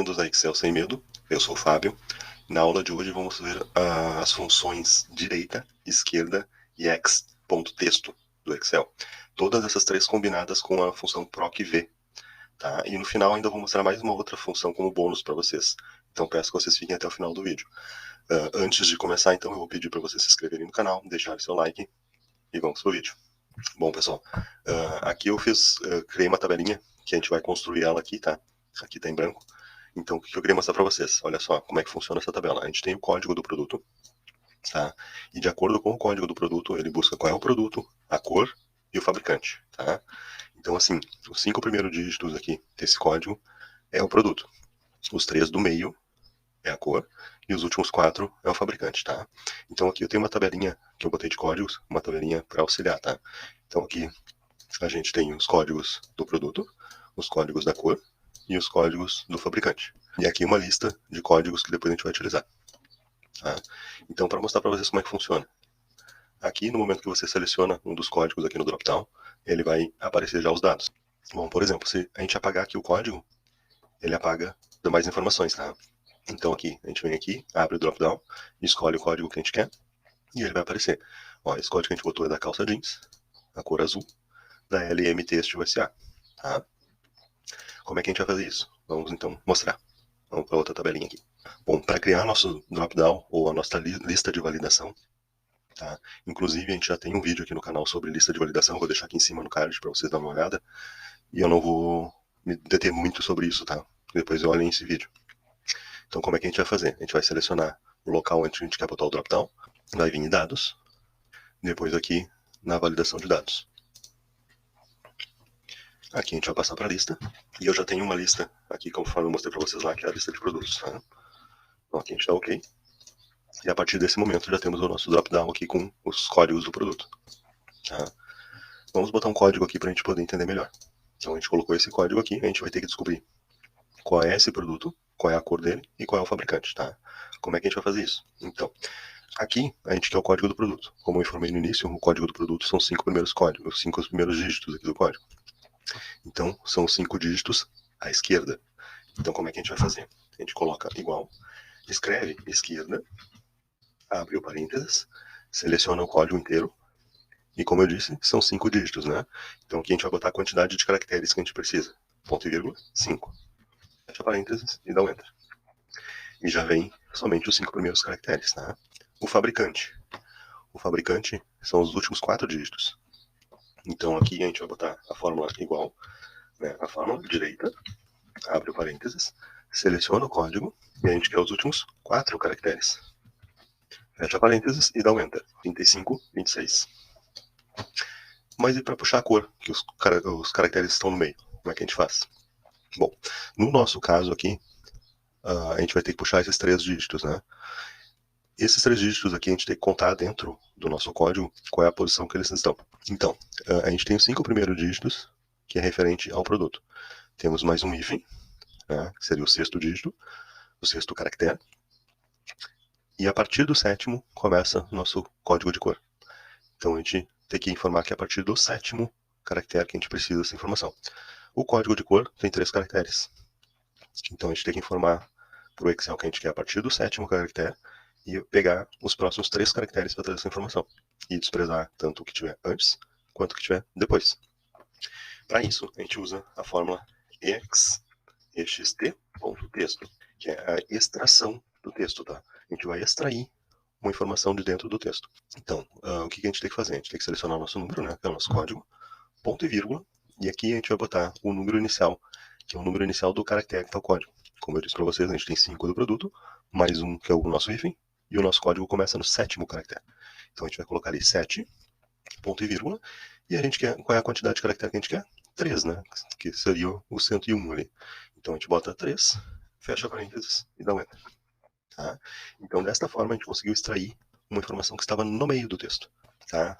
Bem-vindos a Excel Sem Medo, eu sou o Fábio. Na aula de hoje vamos ver as funções direita, esquerda e x.texto do Excel. Todas essas três combinadas com a função proc_v. Tá? E no final ainda vou mostrar mais uma outra função como bônus para vocês. Então peço que vocês fiquem até o final do vídeo. Antes de começar, então, eu vou pedir para vocês se inscreverem no canal, deixarem seu like e vamos pro vídeo. Bom, pessoal, aqui eu criei uma tabelinha que a gente vai construir ela aqui, tá? Aqui tá em branco. Então, o que eu queria mostrar para vocês? Olha só como é que funciona essa tabela. A gente tem o código do produto, tá? E de acordo com o código do produto, ele busca qual é o produto, a cor e o fabricante, tá? Então, assim, os 5 primeiros dígitos aqui desse código é o produto. Os 3 do meio é a cor e os últimos 4 é o fabricante, tá? Então, aqui eu tenho uma tabelinha que eu botei de códigos, uma tabelinha para auxiliar, tá? Então, aqui a gente tem os códigos do produto, os códigos da cor e os códigos do fabricante. E aqui uma lista de códigos que depois a gente vai utilizar. Tá? Então, para mostrar para vocês como é que funciona. Aqui, no momento que você seleciona um dos códigos aqui no dropdown, ele vai aparecer já os dados. Bom, por exemplo, se a gente apagar aqui o código, ele apaga demais informações, tá? Então aqui, a gente vem aqui, abre o dropdown, escolhe o código que a gente quer, e ele vai aparecer. Ó, esse código que a gente botou é da calça jeans, a cor azul, da LM Textil USA. Tá? Como é que a gente vai fazer isso? Vamos então mostrar. Vamos para outra tabelinha aqui. Bom, para criar nosso dropdown ou a nossa lista de validação, tá? Inclusive a gente já tem um vídeo aqui no canal sobre lista de validação, vou deixar aqui em cima no card para vocês darem uma olhada. E eu não vou me deter muito sobre isso, tá? Depois olhem esse vídeo. Então como é que a gente vai fazer? A gente vai selecionar o local onde a gente quer botar o dropdown, vai vir em dados, depois aqui na validação de dados. Aqui a gente vai passar para a lista, e eu já tenho uma lista aqui, conforme eu mostrei para vocês lá, que é a lista de produtos. Tá? Então aqui a gente dá OK, e a partir desse momento já temos o nosso dropdown aqui com os códigos do produto. Tá? Vamos botar um código aqui para a gente poder entender melhor. Então a gente colocou esse código aqui, a gente vai ter que descobrir qual é esse produto, qual é a cor dele e qual é o fabricante. Tá? Como é que a gente vai fazer isso? Então, aqui a gente quer o código do produto. Como eu informei no início, o código do produto são os 5 primeiros códigos, os 5 primeiros dígitos aqui do código. Então, são 5 dígitos à esquerda. Então, como é que a gente vai fazer? A gente coloca igual, escreve esquerda, abre o parênteses, seleciona o código inteiro, e como eu disse, são 5 dígitos, né? Então, aqui a gente vai botar a quantidade de caracteres que a gente precisa. Ponto e vírgula, 5. Fecha parênteses e dá um Enter. E já vem somente os 5 primeiros caracteres, tá? O fabricante. O fabricante são os últimos 4 dígitos. Então, aqui a gente vai botar a fórmula igual, né? A fórmula direita, abre o parênteses, seleciona o código e a gente quer os últimos 4 caracteres. Fecha parênteses e dá um Enter. 35, 26. Mas e para puxar a cor, que os caracteres estão no meio? Como é que a gente faz? Bom, no nosso caso aqui, a gente vai ter que puxar esses 3 dígitos, né? Esses 3 dígitos aqui a gente tem que contar dentro do nosso código qual é a posição que eles estão. Então, a gente tem os 5 primeiros dígitos, que é referente ao produto. Temos mais um hífen, né, que seria o 6º dígito, o 6º caractere. E a partir do 7º começa o nosso código de cor. Então a gente tem que informar que a partir do 7º caractere que a gente precisa dessa informação. O código de cor tem 3 caracteres. Então a gente tem que informar para o Excel que a gente quer a partir do 7º caractere e pegar os próximos 3 caracteres para trazer essa informação. E desprezar tanto o que tiver antes quanto o que tiver depois. Para isso, a gente usa a fórmula ext.texto, que é a extração do texto, tá? A gente vai extrair uma informação de dentro do texto. Então, o que a gente tem que fazer? A gente tem que selecionar o nosso número, né, que é o nosso código, ponto e vírgula, e aqui a gente vai botar o número inicial, que é o número inicial do caractere que está o código. Como eu disse para vocês, a gente tem 5 do produto, mais um que é o nosso hífen, e o nosso código começa no 7º caractere. Então a gente vai colocar ali 7, ponto e vírgula, e a gente quer, qual é a quantidade de caractere que a gente quer? 3, né? Que seria o 101 ali. Então a gente bota 3, fecha parênteses e dá um Enter. Tá? Então desta forma a gente conseguiu extrair uma informação que estava no meio do texto. Tá?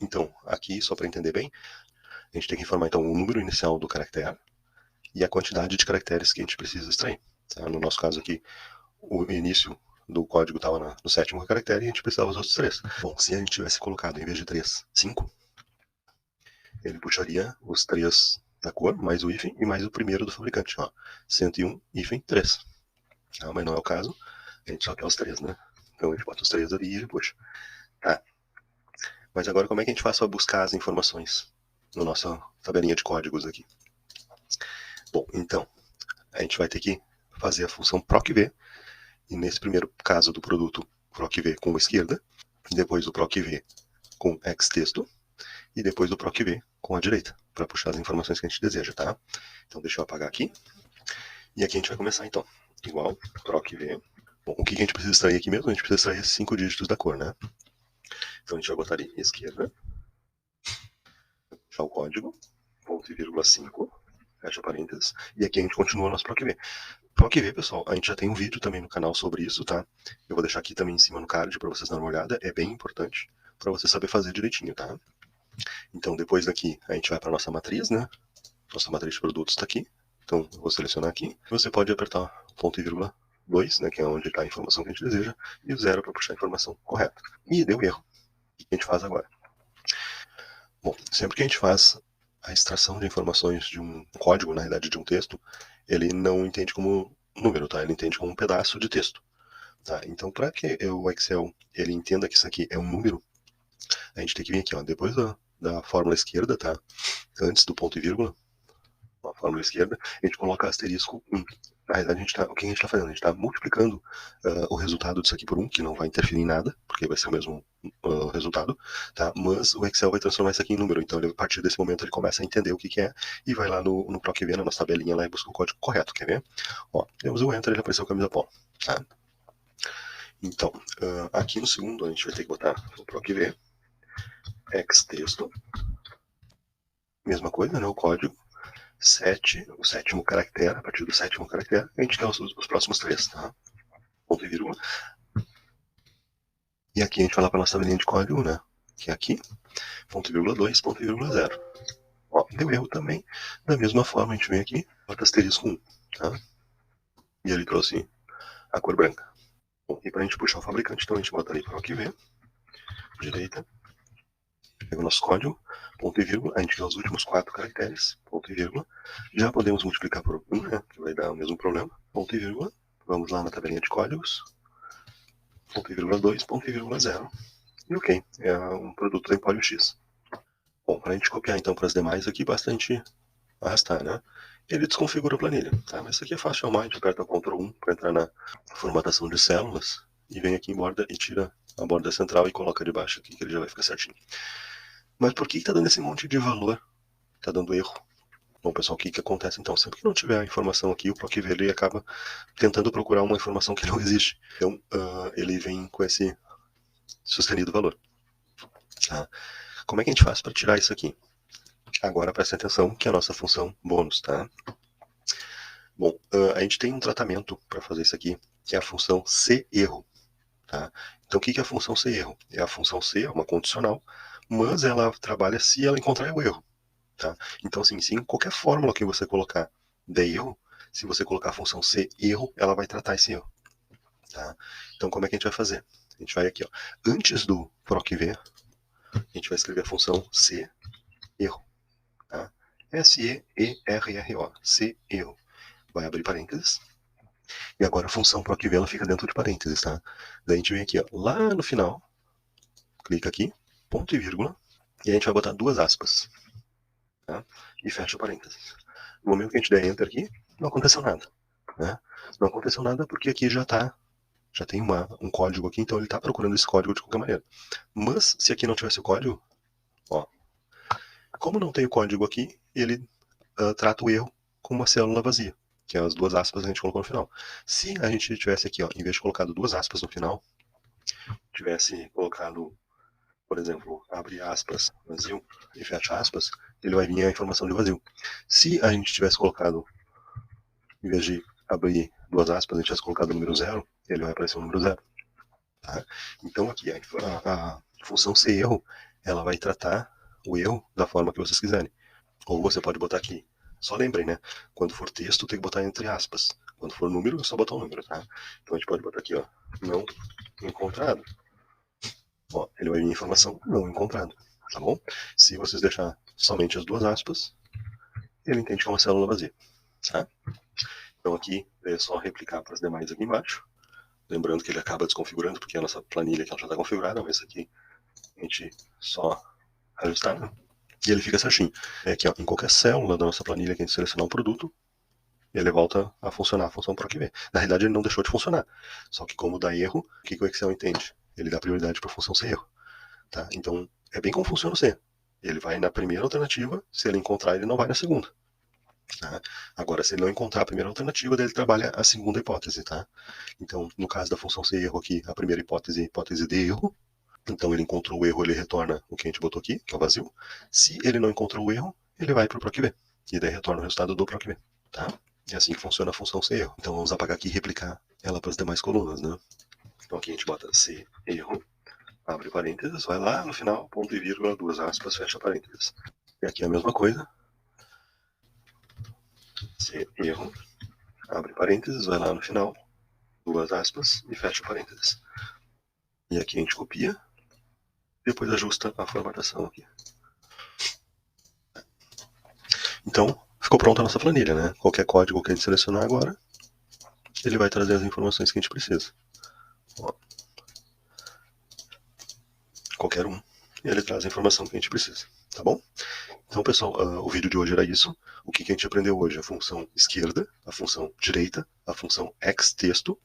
Então, aqui, só para entender bem, a gente tem que informar então o número inicial do caractere e a quantidade de caracteres que a gente precisa extrair. Tá? No nosso caso aqui, o início do código estava no 7º caractere e a gente precisava dos outros 3. Bom, se a gente tivesse colocado, em vez de 3, 5, ele puxaria os 3 da cor, mais o hífen e mais o primeiro do fabricante, ó. 101, hífen 3. Tá? Mas não é o caso, a gente só quer os 3, né? Então a gente bota os 3 ali e puxa. Tá. Mas agora como é que a gente faz para buscar as informações na nossa tabelinha de códigos aqui? Bom, então, a gente vai ter que fazer a função procv, e nesse primeiro caso do produto procv com esquerda, depois do procv com xtexto, e depois do procv com a direita, para puxar as informações que a gente deseja, tá? Então deixa eu apagar aqui. E aqui a gente vai começar então. Igual procv. Bom, o que a gente precisa extrair aqui mesmo? A gente precisa extrair esses 5 dígitos da cor, né? Então a gente vai botar ali esquerda, fechar o código, ponto e vírgula 5, fecha parênteses, e aqui a gente continua o nosso procv. Procv, pessoal, a gente já tem um vídeo também no canal sobre isso, tá? Eu vou deixar aqui também em cima no card para vocês darem uma olhada, é bem importante para você saber fazer direitinho, tá? Então depois daqui a gente vai para nossa matriz, né? Nossa matriz de produtos está aqui. Então eu vou selecionar aqui. Você pode apertar ponto e vírgula 2, né, que é onde está a informação que a gente deseja, e o 0 para puxar a informação correta. E deu erro. O que a gente faz agora? Bom, sempre que a gente faz a extração de informações de um código, na realidade de um texto, ele não entende como número, tá? Ele entende como um pedaço de texto. Tá? Então, para que o Excel ele entenda que isso aqui é um número, a gente tem que vir aqui, ó, depois da fórmula esquerda, tá? Antes do ponto e vírgula, a fórmula esquerda, a gente coloca asterisco 1. Na realidade, o que a gente está fazendo? A gente está multiplicando o resultado disso aqui por 1, que não vai interferir em nada, porque vai ser o mesmo resultado, tá? Mas o Excel vai transformar isso aqui em número, então ele, a partir desse momento ele começa a entender o que é e vai lá no procv, na nossa tabelinha lá e busca o código correto, quer ver? Ó, demos o Enter, ele apareceu camisa polo, tá? Então, aqui no segundo a gente vai ter que botar o procv, xtexto, mesma coisa, né, o código, 7, o sétimo caractere, a partir do sétimo caractere, a gente quer os próximos 3, tá? Ponto e vírgula. E aqui a gente vai lá para a nossa tabelinha de código, né? Que é aqui, ponto e vírgula 2, ponto e vírgula 0. Ó, deu erro também. Da mesma forma, a gente vem aqui, bota asterisco 1, tá? E ele trouxe a cor branca. Bom, e para a gente puxar o fabricante, então a gente bota ali para o que ver, direita, pega o nosso código, ponto e vírgula, a gente quer os últimos 4 caracteres, ponto e vírgula. Já podemos multiplicar por 1, né? Que vai dar o mesmo problema, ponto e vírgula. Vamos lá na tabelinha de códigos, ponto e vírgula 2, ponto e vírgula 0. E ok, é um produto da Empório X. Bom, para a gente copiar então para as demais aqui, bastante arrastar, né? Ele desconfigura a planilha, tá? Mas isso aqui é fácil de arrumar, a gente aperta Ctrl 1 para entrar na formatação de células e vem aqui em borda e tira a borda central e coloca de baixo aqui, que ele já vai ficar certinho. Mas por que está dando esse monte de valor? Está dando erro. Bom, pessoal, o que acontece então? Sempre que não tiver a informação aqui, o procv ele acaba tentando procurar uma informação que não existe. Então, ele vem com esse sustenido valor. Tá? Como é que a gente faz para tirar isso aqui? Agora presta atenção que é a nossa função bônus, tá? Bom, a gente tem um tratamento para fazer isso aqui, que é a função CErro, tá? Então o que é a função CErro? É a função C, é uma condicional, mas ela trabalha se ela encontrar o erro, tá? Então assim, se em qualquer fórmula que você colocar der erro, se você colocar a função CErro, ela vai tratar esse erro, tá? Então como é que a gente vai fazer? A gente vai aqui, ó, antes do procv, a gente vai escrever a função CErro, tá? S-E-E-R-R-O, CErro. Vai abrir parênteses. E agora a função procv ela fica dentro de parênteses, tá? Daí a gente vem aqui, ó, lá no final, clica aqui, ponto e vírgula, e a gente vai botar 2 aspas, tá? E fecha o parênteses. No momento que a gente der enter aqui, não aconteceu nada, né? Não aconteceu nada porque aqui já tem um código aqui, então ele está procurando esse código de qualquer maneira. Mas se aqui não tivesse o código, ó, como não tem o código aqui, ele trata o erro com uma célula vazia, que é as 2 aspas que a gente colocou no final. Se a gente tivesse aqui, ó, em vez de colocado 2 aspas no final, tivesse colocado, por exemplo, abre aspas, vazio e fecha aspas, ele vai vir a informação de vazio. Se a gente tivesse colocado, em vez de abrir 2 aspas, a gente tivesse colocado o número 0, ele vai aparecer o número 0. Tá? Então aqui a função CErro, ela vai tratar o erro da forma que vocês quiserem. Ou você pode botar aqui, só lembrem, né? Quando for texto, tem que botar entre aspas. Quando for número, é só botar o número, tá? Então a gente pode botar aqui, ó, não encontrado. Ó, ele vai vir informação não encontrado, tá bom? Se vocês deixar somente as 2 aspas, ele entende que é uma célula vazia. Tá? Então aqui é só replicar para as demais aqui embaixo. Lembrando que ele acaba desconfigurando, porque a nossa planilha aqui ela já está configurada, mas aqui a gente só ajustar, né? E ele fica certinho. É aqui, ó, em qualquer célula da nossa planilha que a gente selecionar um produto, ele volta a funcionar a função PROC-V. Na realidade, ele não deixou de funcionar. Só que como dá erro, o que o Excel entende? Ele dá prioridade para a função sem erro. Tá? Então, é bem como funciona o C. Ele vai na primeira alternativa, se ele encontrar, ele não vai na segunda. Tá? Agora, se ele não encontrar a primeira alternativa, daí ele trabalha a segunda hipótese. Tá? Então, no caso da função sem erro aqui, a primeira hipótese é a hipótese de erro. Então, ele encontrou o erro, ele retorna o que a gente botou aqui, que é o vazio. Se ele não encontrou o erro, ele vai para o PROC-V. E daí retorna o resultado do PROC-V. Tá? É assim que funciona a função sem erro. Então, vamos apagar aqui e replicar ela para as demais colunas. Né? Então, aqui a gente bota C, erro, abre parênteses, vai lá no final, ponto e vírgula, duas aspas, fecha parênteses. E aqui é a mesma coisa. C, erro, abre parênteses, vai lá no final, duas aspas e fecha parênteses. E aqui a gente copia, depois ajusta a formatação aqui. Então, ficou pronta a nossa planilha, né? Qualquer código que a gente selecionar agora, ele vai trazer as informações que a gente precisa. Ó. Qualquer um, ele traz a informação que a gente precisa, tá bom? Então, pessoal, o vídeo de hoje era isso. O que a gente aprendeu hoje? A função esquerda, a função direita, a função xtexto.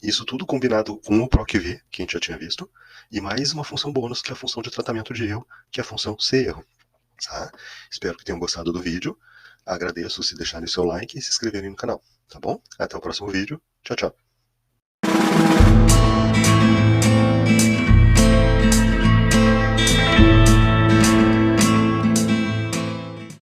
Isso tudo combinado com o PROC-V, que a gente já tinha visto, e mais uma função bônus, que é a função de tratamento de erro, que é a função C-erro. Tá? Espero que tenham gostado do vídeo. Agradeço se deixarem seu like e se inscreverem no canal, tá bom? Até o próximo vídeo. Tchau, tchau.